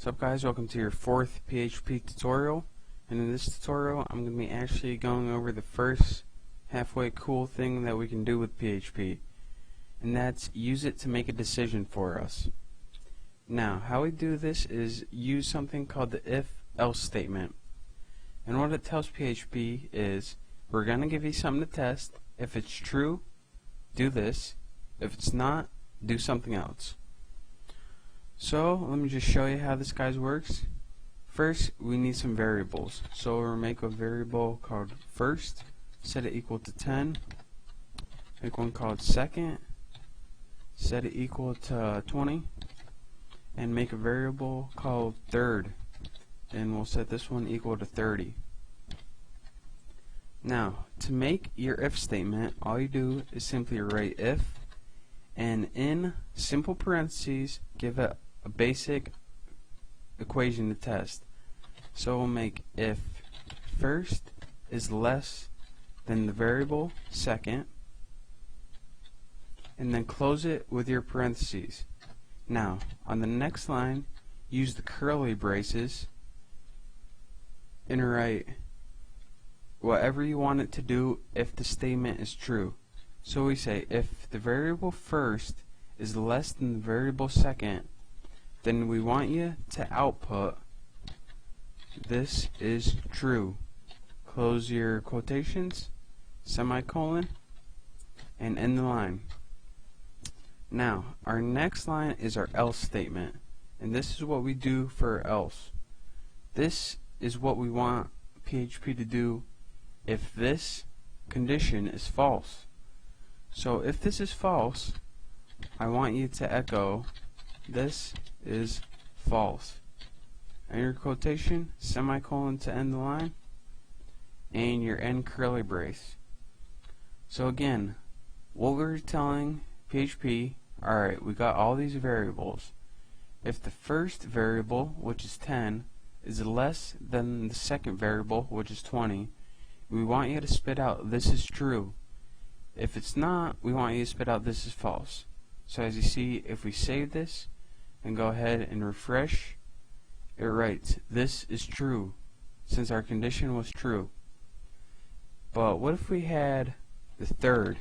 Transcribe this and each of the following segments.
What's up guys, welcome to your fourth PHP tutorial, and in this tutorial I'm going to be actually going over the first halfway cool thing that we can do with PHP, and that's use it to make a decision for us. Now how we do this is use something called the if-else statement, and what it tells PHP is we're going to give you something to test. If it's true, do this. If it's not, do something else. So let me just show you how this guys works. First we need some variables, so we'll make a variable called first, set it equal to 10, make one called second, set it equal to 20, and make a variable called third, and we'll set this one equal to 30. Now to make your if statement, all you do is simply write if, and in simple parentheses give it a basic equation to test. So we'll make if first is less than the variable second, and then close it with your parentheses. Now on the next line use the curly braces and write whatever you want it to do if the statement is true. So we say if the variable first is less than the variable second, then we want you to output this is true. Close your quotations, semicolon, and end the line. Now our next line is our else statement, and this is what we do for else. This is what we want PHP to do if this condition is false. So if this is false, I want you to echo this is false, and your quotation, semicolon to end the line, and your end curly brace. So again, what we're telling PHP, alright, we got all these variables. If the first variable, which is 10, is less than the second variable, which is 20, we want you to spit out this is true. If it's not, we want you to spit out this is false. So as you see, if we save this and go ahead and refresh, it writes this is true, since our condition was true. But what if we had the third,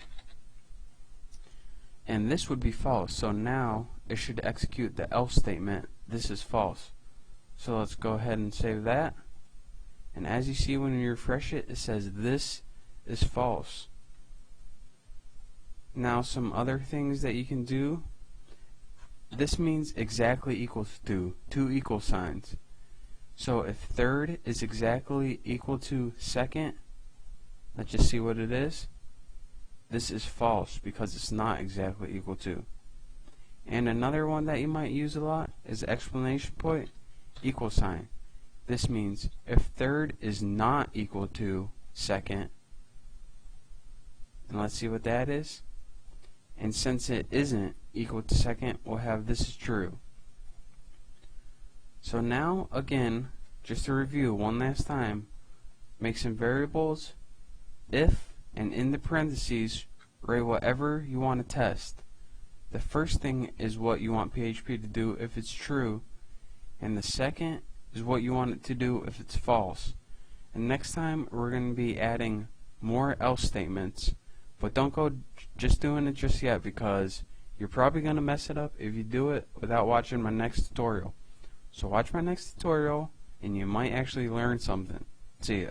and this would be false? So now it should execute the else statement, this is false. So let's go ahead and save that, and as you see, when you refresh it, it says this is false. Now some other things that you can do. This means exactly equals to, two equal signs. So if third is exactly equal to second, let's just see what it is. This is false because it's not exactly equal to. And another one that you might use a lot is exclamation point, equal sign. This means if third is not equal to second, and let's see what that is. And since it isn't equal to second, we'll have this is true. So now again, just to review one last time, make some variables, if, and in the parentheses write whatever you want to test. The first thing is what you want PHP to do if it's true, and the second is what you want it to do if it's false. And next time we're going to be adding more else statements, but don't go just doing it just yet, because you're probably going to mess it up if you do it without watching my next tutorial. So watch my next tutorial and you might actually learn something. See ya.